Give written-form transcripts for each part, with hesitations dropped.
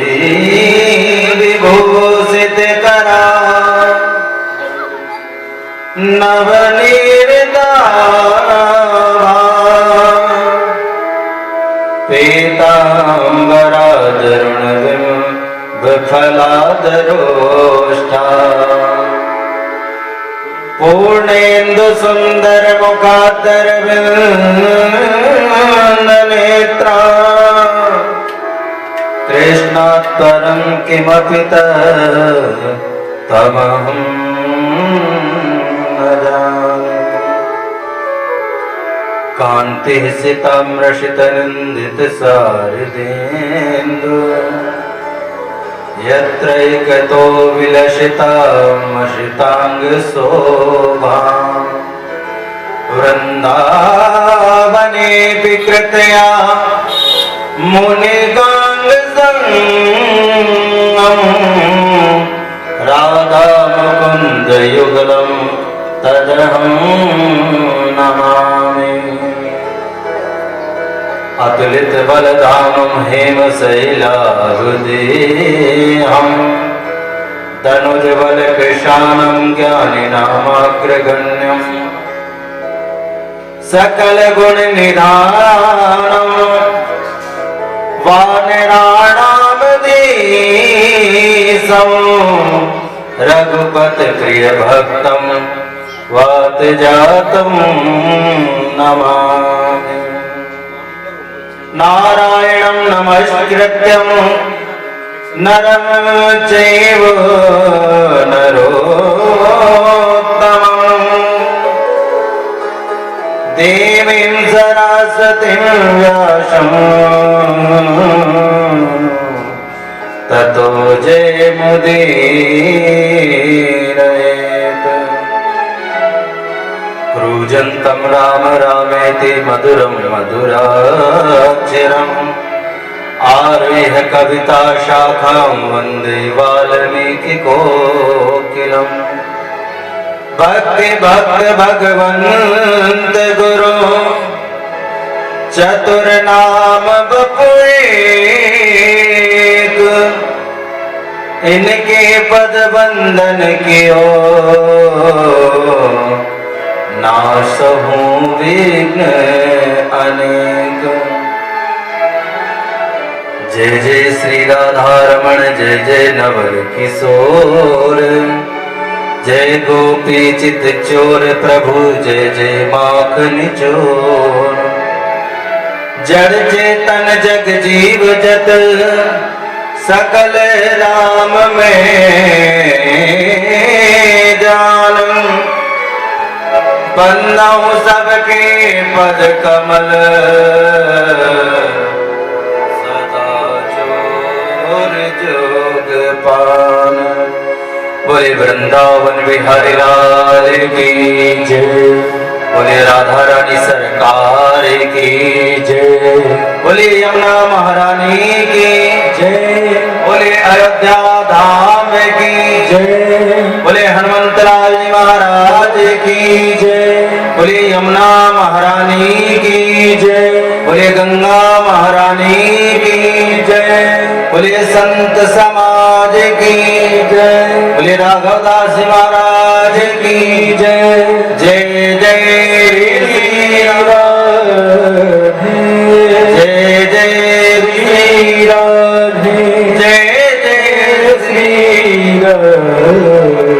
तुलसी विभूषित करा नवनीरदाभा पीताम्बरादरुणबिम्बफलादरोष्ठा पूर्णेन्दु सुंदर मुखादरविन्दनेत्रा कृष्णात्परं किमपि तमहं न जाने। कान्तिः सिताम्रशितनिन्दितसारिदेन्दु यत्रैकतो विलसितामशिताङ्गशोभा वृन्दावनेऽपि कृतया मुनिगाङ्गसङ्गमं राधामुकुन्दयुगलं तदहं नमामि। अतुलित बलधामं हेमशैलाहृदेहं तनुजबल कृशानं ज्ञानिनामाग्रगण्यं सकल गुण निधानं वानराणामधीशं रघुपति प्रिय भक्तं वातजातं नमामि। नारायणं नमस्कृत्यं नरं चैव नरोत्तमं देवीं सरस्वतीं व्यासं ततो जयमुदीरयेत्। कूजन्तं राम रामेति मधुरं मधुराक्षरम् आरुह्य कविता शाखां वन्दे वाल्मीकिकोकिलम्। भक्ति भक्त भगवन्त गुरु चतुर्नाम बपुएक इनके पद बंदन कियो नासहु विघ्न अनेक। जय जय श्री राधारमण जय जय नवल किशोर जय गोपी चित चोर प्रभु जय जय माखन चोर। जड़ चेतन जग जीव जत सकल राम में जान बन्नहु सबके पद कमल सदा जोर जोग पान। बोले वृंदावन बिहारी लाल की जय। बोले राधा रानी सरकार की जय। बोले यमुना महारानी की जय। बोले अयोध्या धाम की जय। बोले हनुमंतलाल जी महाराज की जय। बोले यमुना महारानी की जय। बोले गंगा महारानी की जय। बोले संत समाज की जय। बोले राघवदास महाराज की जय। जय जय श्री राधे जय जय श्री राधे जय जय श्री राधे।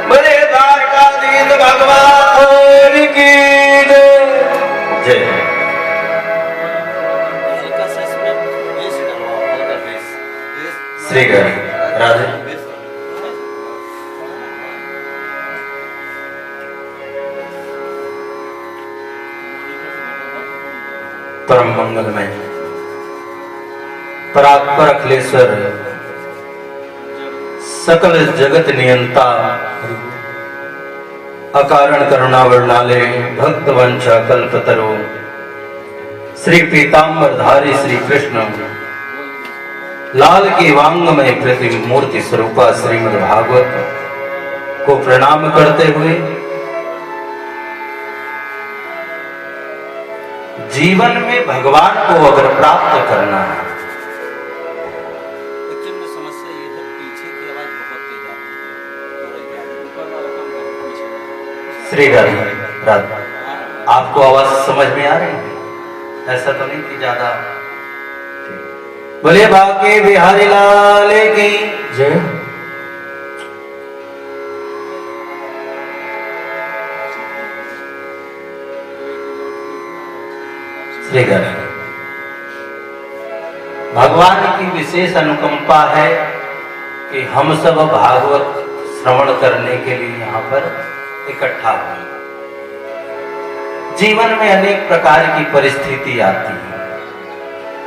बोले द्वारकाधीश भगवान की जय जय। श्री राधे। परम मंगलमय परात्पर अखिलेश्वर सकल जगत नियंता अकारण करुणा वर्णाले भक्त वंशा कल्पतरो श्री पीताम्बरधारी श्री कृष्ण लाल की वांगमय प्रतिम मूर्ति स्वरूपा श्रीमद् भागवत को प्रणाम करते हुए जीवन में भगवान को अगर प्राप्त करना है श्री राधे राधे। आपको आवाज समझ में आ रही है? ऐसा तो नहीं कि ज्यादा। बोले बाके बिहारी लाल की जय। श्री राधे। भगवान की विशेष अनुकंपा है कि हम सब भागवत श्रवण करने के लिए यहाँ पर इकट्ठा हुए। जीवन में अनेक प्रकार की परिस्थिति आती है,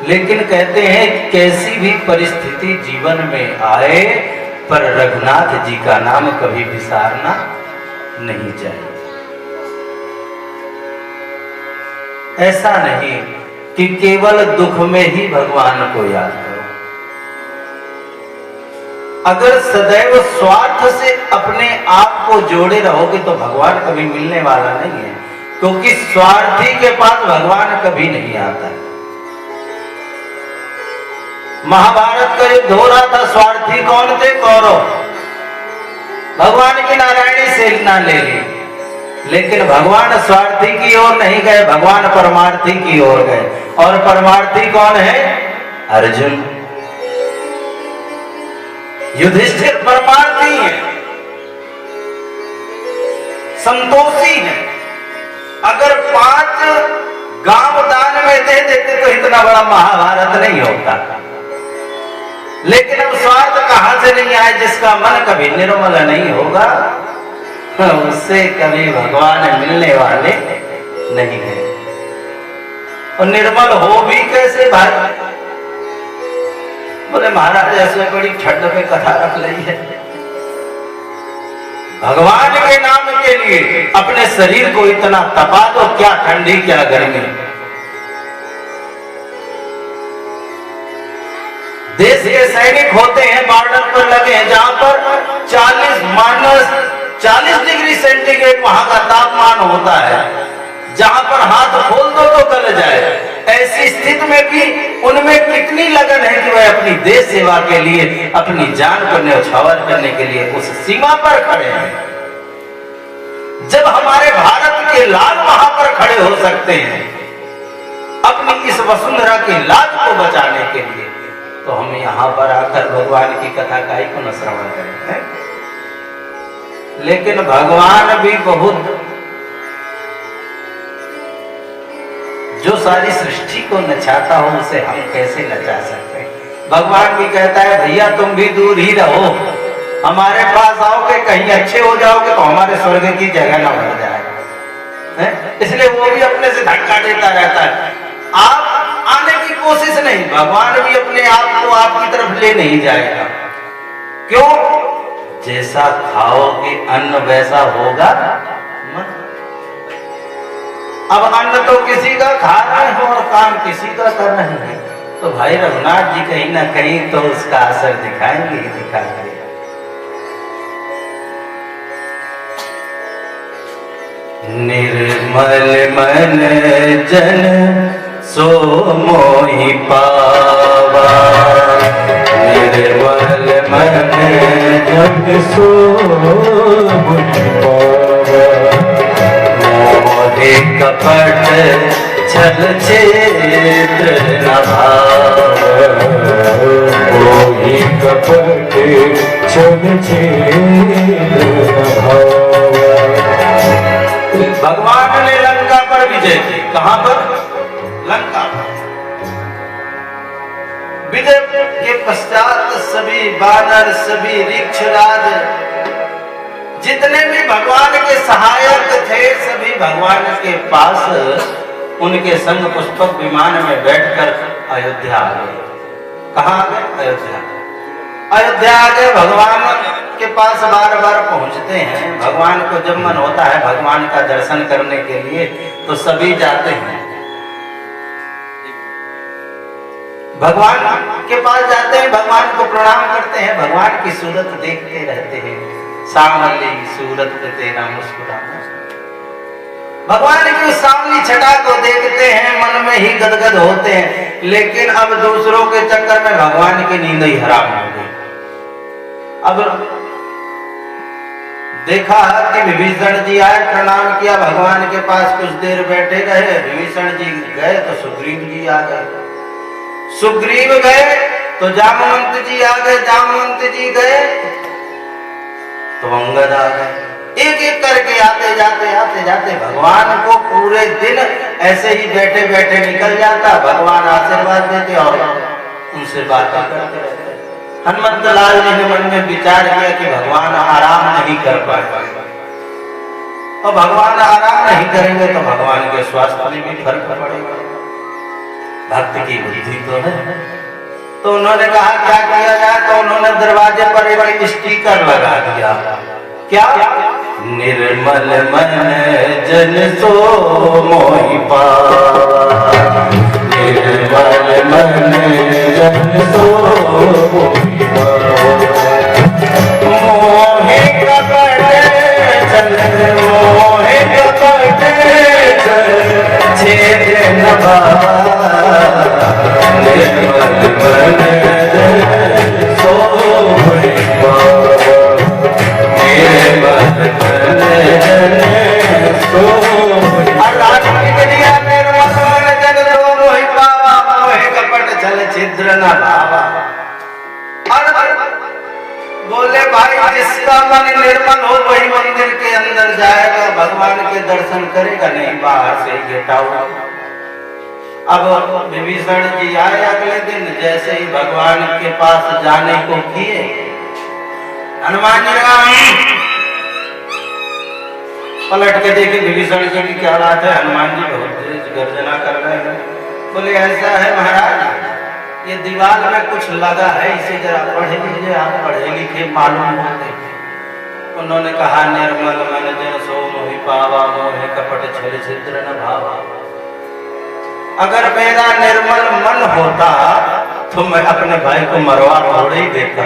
लेकिन कहते हैं कैसी भी परिस्थिति जीवन में आए पर रघुनाथ जी का नाम कभी विसारना नहीं चाहिए। ऐसा नहीं कि केवल दुख में ही भगवान को याद करो। अगर सदैव स्वार्थ से अपने आप को जोड़े रहोगे तो भगवान कभी मिलने वाला नहीं है, क्योंकि स्वार्थी के पास भगवान कभी नहीं आता है। महाभारत का युद्ध हो रहा था, स्वार्थी कौन थे? कौरव। भगवान की नारायणी सेना ले ली, लेकिन भगवान स्वार्थी की ओर नहीं गए, भगवान परमार्थी की ओर गए। और परमार्थी कौन है? अर्जुन। युधिष्ठिर परमार्थी है, संतोषी है। अगर 5 गांव दान में दे देते तो इतना बड़ा महाभारत नहीं होता। लेकिन अब स्वार्थ कहां से नहीं आए? जिसका मन कभी निर्मल नहीं होगा उससे कभी भगवान मिलने वाले नहीं है। और निर्मल हो भी कैसे भाई? बोले महाराज ऐसे बड़ी ठंड पे कथा रख ली है। भगवान के नाम के लिए अपने शरीर को इतना तपा दो, क्या ठंडी क्या गर्मी। देश के सैनिक होते हैं बॉर्डर पर लगे हैं, जहां पर 40 डिग्री सेंटीग्रेड वहां का तापमान होता है, जहां पर हाथ खोल दो तो गल जाए। ऐसी स्थिति में भी उनमें कितनी लगन है कि वह अपनी देश सेवा के लिए, अपनी जान को न्यौछावर करने के लिए उस सीमा पर खड़े हैं। जब हमारे भारत के लाल वहां पर खड़े हो सकते हैं अपनी इस वसुंधरा की लाज को बचाने के लिए, तो हम यहाँ पर आकर भगवान की कथा का ही पुनः श्रवण करें। लेकिन भगवान भी बहुत, जो सारी सृष्टि को नचाता हो उसे हम कैसे नचा सकते हैं? भगवान भी कहता है भैया तुम भी दूर ही रहो, हमारे पास आओगे कहीं अच्छे हो जाओगे तो हमारे स्वर्ग की जगह ना भर जाएगा। इसलिए वो भी अपने से धक्का देता रहता है। आप आने की कोशिश नहीं, भगवान भी अपने आप को आपकी तरफ ले नहीं जाएगा। क्यों? जैसा खाओगे अन्न वैसा होगा मन। अब अन्न तो किसी का खा रहे हो और काम किसी का कर रहे हैं, तो भाई रघुनाथ जी कहीं ना कहीं तो उसका असर दिखाएंगे ही दिखाएंगे। निर्मल मन जन सो मोहि पावा, निर्मल मन जन सो मोहि पावा। मोहे कपट छल छेद न भाव, मोहि कपट छल छेद न भाव। भगवान ने लंका पर विजय की। कहां पर? लंका पर। विजय के पश्चात सभी बानर, सभी ऋक्षराज, जितने भी भगवान के सहायक थे, सभी भगवान के पास उनके संग पुष्पक विमान में बैठकर अयोध्या आ गए। कहां आ गए? अयोध्या। अयोध्या आ गए। भगवान के पास बार बार पहुंचते हैं। भगवान को जब मन होता है भगवान का दर्शन करने के लिए तो सभी जाते हैं, भगवान के पास जाते हैं, भगवान को प्रणाम करते हैं, भगवान की सूरत देखते रहते हैं। सांवली सूरत पे तेरा मुस्कुराना। भगवान की सांवली छटा को देखते हैं, मन में ही गदगद होते हैं। लेकिन अब दूसरों के चक्कर में भगवान की नींद ही हराम हो गई। अब देखा कि विभीषण जी आए, प्रणाम किया, भगवान के पास कुछ देर बैठे रहे। विभीषण जी गए तो सुग्रीव जी आ गए, सुग्रीव गए तो जामवंत जी आ गए, जामवंत जी गए तो अंगद आ गए। एक एक करके आते जाते भगवान को पूरे दिन ऐसे ही बैठे बैठे निकल जाता। भगवान आशीर्वाद देते और उनसे बातें करते रहते। हनुमंत लाल जी ने मन में विचार किया कि भगवान आराम नहीं कर पाए, और भगवान आराम नहीं करेंगे तो भगवान के स्वास्थ्य में भी फर्क पड़ेगा। भक्त की बुद्धि तो है। तो उन्होंने कहा क्या किया जाए, तो उन्होंने दरवाजे पर एक स्टिकर लगा दिया। क्या? निर्मल मन जन सो मोहि पावा, निर्मल मन जन सो मोहि पावा। मोहे कपट चल, मोहे कपट चल, छेद न पावा, निर्मल मन जन सो मोहि पावा, निर्मल मन जन सो मोहि पावा, मोहे कपट छल छिद्र न भावा। बोले भाई, जिसका मन निर्मल हो वही मंदिर के अंदर जाएगा, भगवान के दर्शन करेगा, नहीं बाहर से ही गेट आउट। अब विभीषण जी आए अगले दिन, जैसे ही भगवान के पास जाने को किए, हनुमान जी पलट के देखे विभीषण जी की क्या बात है। हनुमान जी बहुत तेज गर्जना कर रहे हैं। बोले ऐसा है महाराज, ये दीवार में कुछ लगा है, इसे जरा पढ़ लीजिए, आप पढ़े लिखे मालूम होते। उन्होंने कहा निर्मल मन जन सो मोहि पावा, मोहे कपट छल छिद्र न भावा। अगर मेरा निर्मल मन होता तो मैं अपने भाई को मरवा थोड़े ही देता।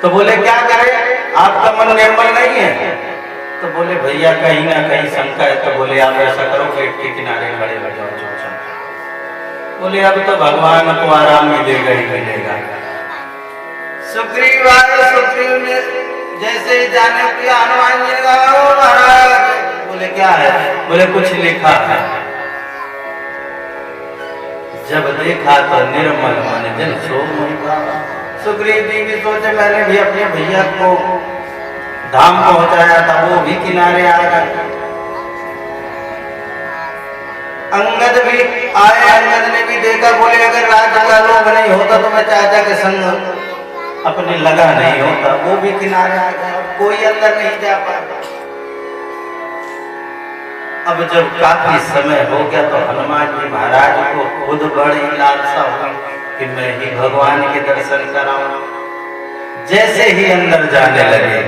तो बोले क्या करें, आपका मन निर्मल नहीं है? तो बोले भैया कहीं ना कहीं शंका है। तो बोले आप ऐसा करो, गेट के किनारे खड़े हो जाओ चुपचाप। बोले अब तो भगवान को आराम मिलेगा ही मिलेगा। सुग्रीव आए, सुग्रीव ने जैसे ही जाने किया, हनुमान जी ने कहा ओ महाराज। बोले क्या है? बोले कुछ लिखा है। जब देखा तो निर्मल मन जन सो मोहि पावा। सुग्रीव जी भी सोचे मैंने भी अपने भैया को धाम पहुंचाया था, वो भी किनारे आ गए। अंगद भी आए, अंगद ने भी देखा। बोले अगर राजा का लोभ नहीं होता तो मैं चाचा के संग अपने लगा नहीं होता। वो भी किनारे आ गए, कोई अंदर नहीं जा पाया। अब जब काफी समय हो गया तो हनुमान जी महाराज को खुद बड़ी लालसा हुई कि मैं ही भगवान के दर्शन कराऊं। जैसे ही अंदर जाने लगे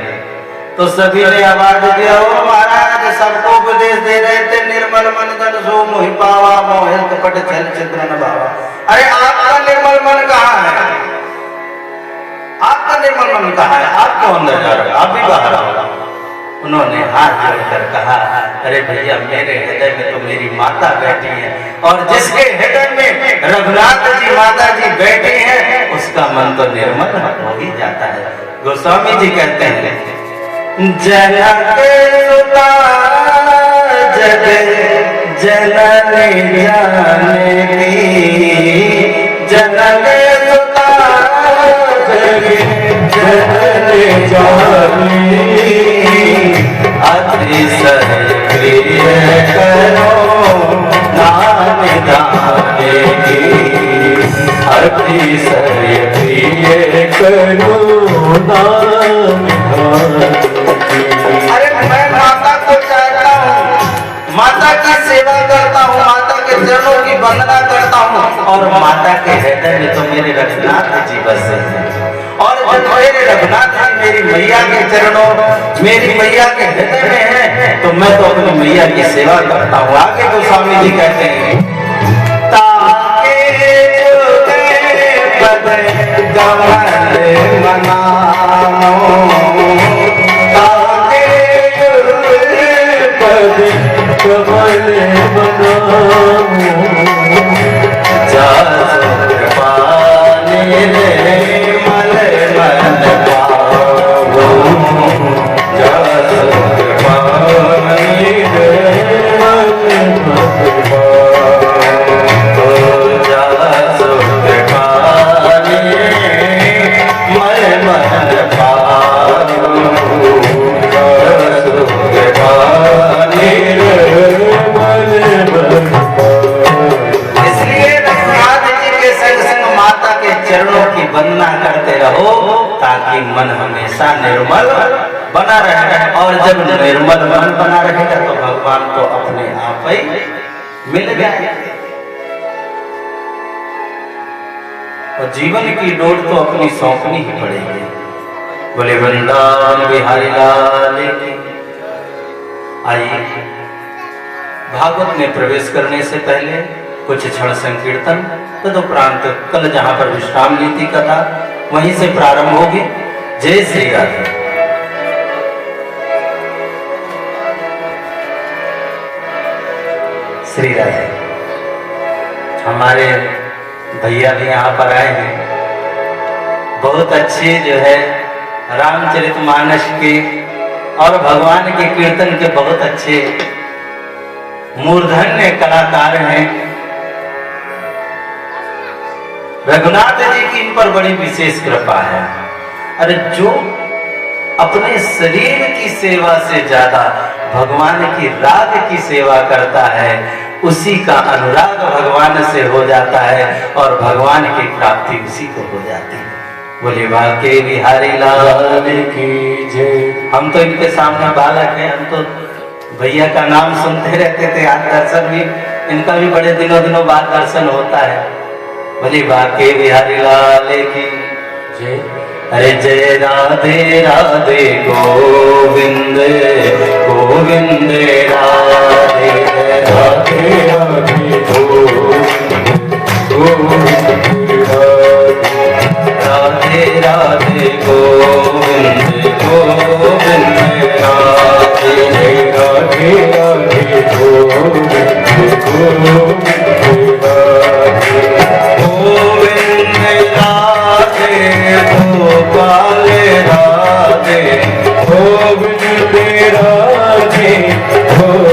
तो सभी ने आवाज दिया, ओ महाराज, सबको उपदेश दे रहे थे निर्मल मन जन सो मोहि पावा, मोहे कपट छल छिद्र न भावा। अरे आपका निर्मल मन कहाँ है? आपका निर्मल मन कहाँ है? आप क्यों अंदर जा रहे हो? आप भी बाहर आओ। उन्होंने हाथ जोड़कर कहा, अरे भैया मेरे हृदय में तो मेरी माता बैठी है, और जिसके हृदय में रघुनाथ जी माता जी बैठे हैं उसका मन तो निर्मल हो ही जाता है। गोस्वामी जी कहते हैं, जनक सुता जग जननी जानकी, जनक सुता जग जननी जानकी, अतिशय प्रिय करो नाम दाने की, अतिशय प्रिय करो नाम दाने की। अरे मैं माता को चाहता हूँ, माता की सेवा करता हूँ, माता के चरणों की वंदना करता हूँ, और माता के हृदय में तो मेरे रघुनाथ जी बसे हैं। और जब मेरे रघुनाथ जी मेरी मैया के चरणों, मेरी मैया के हृदय में है, तो मैं तो अपनी मैया की सेवा करता हूँ। आगे तो स्वामी जी कहते हैं, ताके पद कमल मनाओ, ताके पद कमल मनाओ, जा पाने रे मल मन पाओ, बना रहेगा। और जब निर्मल मन बना रहेगा तो भगवान तो अपने आप ही मिल जाएगा। और जीवन की डोर तो अपनी सौंपनी ही पड़ेगी। बोले वृंदावन बिहारी लाल की। आइए, भागवत में प्रवेश करने से पहले कुछ क्षण संकीर्तन, तदुपरांत कल जहां पर विश्राम ली थी कथा वहीं से प्रारंभ होगी। जय श्री राधे। श्री राधे। हमारे भैया भी यहाँ पर आए हैं, बहुत अच्छे जो है रामचरितमानस के और भगवान के कीर्तन के बहुत अच्छे मूर्धन्य कलाकार हैं। रघुनाथ जी की इन पर बड़ी विशेष कृपा है। अरे जो अपने शरीर की सेवा से ज्यादा भगवान की राग की सेवा करता है उसी का अनुराग भगवान से हो जाता है और भगवान की प्राप्ति उसी को हो जाती है। बोले बाके बिहारी लाल की जय। हम तो इनके सामने बालक हैं, हम तो भैया का नाम सुनते रहते थे। आज दर्शन भी इनका भी बड़े दिनों बाद दर्शन होता है। बोले बाके बिहारी लाल की जय। अरे जय राधे राधे गोविंद गोविंद राधे राधे राधे गोविंद गोविंद राधे राधे गोविंद गोविंद राधे राधे राधे गोविंद गोविंद गोपाल राधे गोविंद राधे गोपाल राधे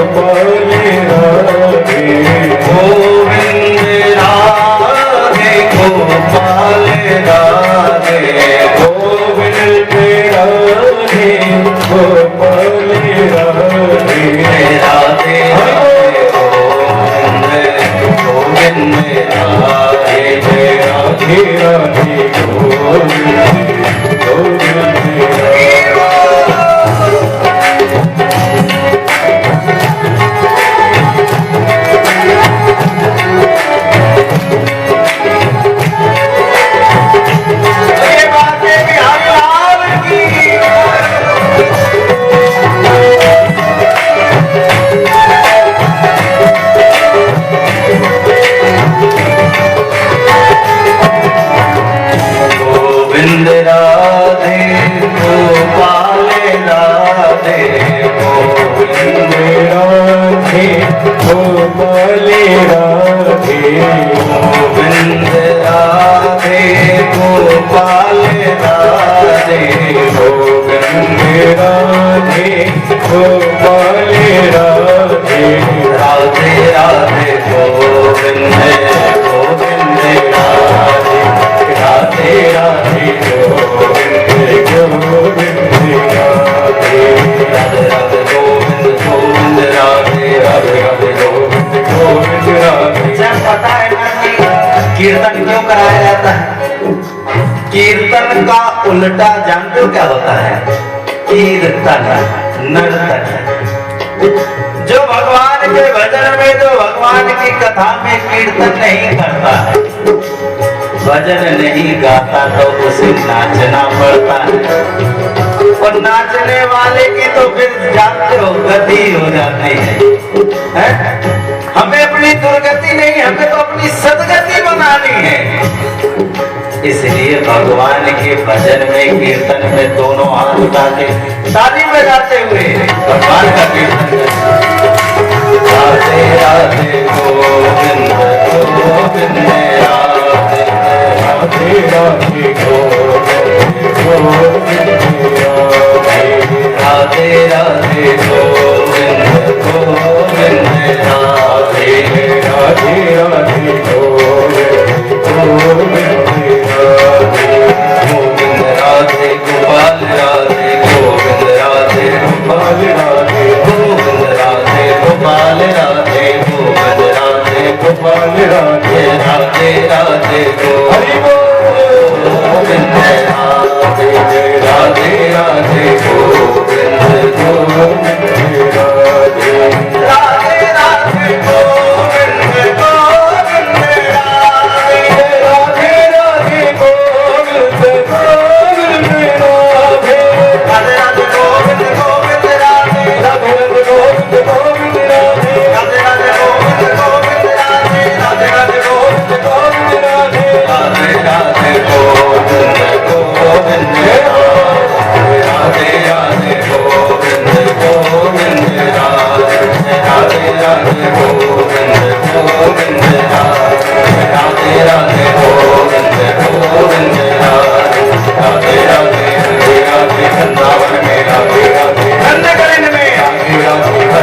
गोविंद राधे गोपाल राधे गोविंद राधे गोपाल राधे राधे गोविंद राधे राधे राधे कीर्तन क्यों कराया जाता है? कीर्तन का उल्टा जानते हो क्या होता है? कीर्तन नर्तन। जो भगवान के भजन में, जो भगवान की कथा में कीर्तन नहीं करता है, भजन नहीं गाता तो उसे नाचना पड़ता है। और नाचने वाले की तो फिर जानते हो गति हो जाती है? हमें अपनी दुर्गति नहीं, हमें तो अपनी सदगति बनानी है। इसलिए भगवान के भजन में, कीर्तन में दोनों हाथ उठा के ताली बजाते हुए भगवान का कीर्तन राधे राधे गोविंद गोविंद राधे राधे राधे गोविंद गोविंद राधे राधे गोविंद गोविंद राधे राधे राधे गोविंद गोविंद गोविंद राधे गोपाल राधे गोविंद राधे गोपाल राधे गोविंद राधे गोपाल राधे गोविंद राधे गोपाल राधे राधे राधे गोविंद राधे राधे राधे गोविंद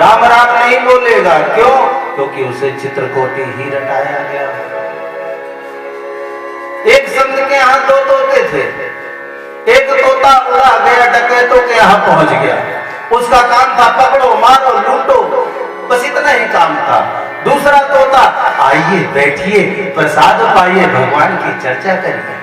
राम राम नहीं बोलेगा। क्यों? क्योंकि उसे चित्रकोटि ही रटाया गया। एक संत के यहाँ 2 तोते थे। एक तोता उड़ा गया, डकैतों के यहाँ पहुंच गया। उसका काम था पकड़ो, मारो, लूटो, बस इतना ही काम था। दूसरा तोता, आइए बैठिए, प्रसाद पाइए, भगवान की चर्चा करिए।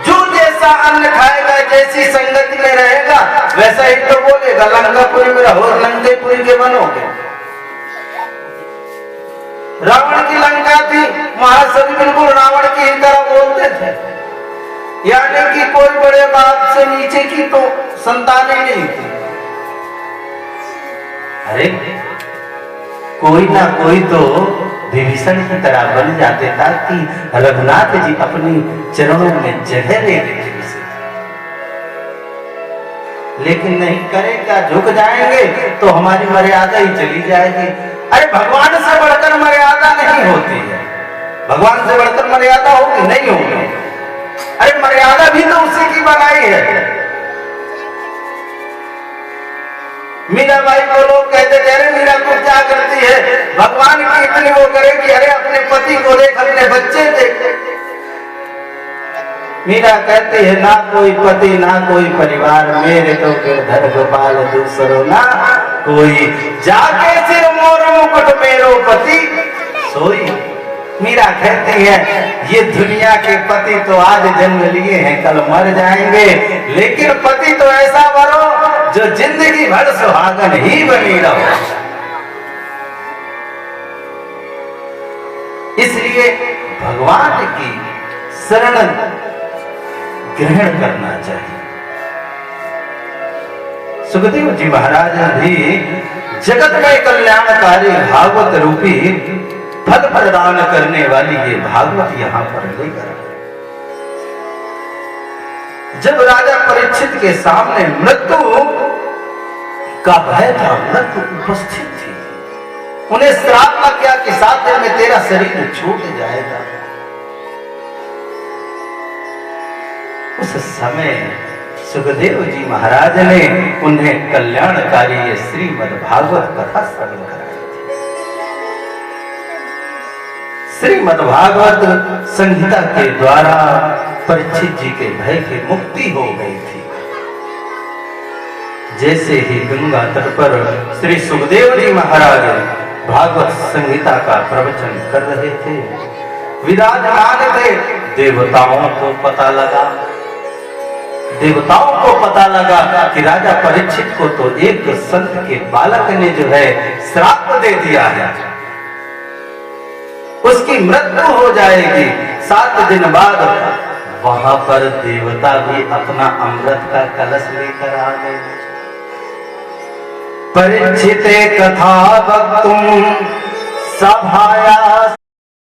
जो जैसा अन्न खाएगा, जैसी संगति में रहेगा, वैसा ही तो बोलेगा। लंकापुरी में रहो, लंकेपुरी के बनोगे। रावण की लंका थी, वहां सभी बिल्कुल रावण की ही तरह बोलते थे। यानी कि कोई बड़े बाप से नीचे की तो संतान ही नहीं थी। अरे कोई ना कोई तो विभीषण की तरह बन जाते ताकि रघुनाथ जी अपनी चरणों में जगह ले लेते उसे। लेकिन नहीं करेगा, झुक जाएंगे तो हमारी मर्यादा ही चली जाएगी। अरे भगवान से बढ़कर मर्यादा नहीं होती है। भगवान से बढ़कर मर्यादा होगी? नहीं होगी। अरे मर्यादा भी तो उसी की बनाई है। मीराबाई को लोग कहते थे, अरे मीरा तू क्या करती है? भगवान की इतनी वो करेगी। अरे अपने पति को देख, अपने बच्चे देख। मीरा कहती है, ना कोई पति ना कोई परिवार, मेरे तो गिरधर गोपाल दूसरो ना कोई, जाके सिर मोर मुकुट मेरो पति सोई। मीरा कहती है, ये दुनिया के पति तो आज जन्म लिए हैं, कल मर जाएंगे, लेकिन पति तो ऐसा बनो जो जिंदगी भर सुहागन ही बनी रहो। इसलिए भगवान की शरण ग्रहण करना चाहिए। सुखदेव जी महाराज भी जगत में कल्याणकारी भागवत रूपी फल प्रदान करने वाली ये भागवत यहां पर लेकर, जब राजा परीक्षित के सामने मृत्यु का भय था, मृत्यु उपस्थित थी, उन्हें श्राप लग गया कि 7 दिन में तेरा शरीर छूट जाएगा। उस समय सुखदेव जी महाराज ने उन्हें कल्याणकारी ये श्रीमद् भागवत कथा श्रवण कराई थी। श्रीमद् भागवत संहिता के द्वारा परीक्षित जी के भय की मुक्ति हो गई थी। जैसे ही गंगा तट पर श्री सुखदेव जी महाराज भागवत संहिता का प्रवचन कर रहे थे, विराजमान थे, देवताओं को पता लगा कि राजा परीक्षित को तो एक संत के बालक ने जो है श्राप दे दिया है, उसकी मृत्यु हो जाएगी। 7 दिन बाद वहां पर देवता भी अपना अमृत का कलश लेकर आ गए। परीक्षिते कथा वक्तुम सभाया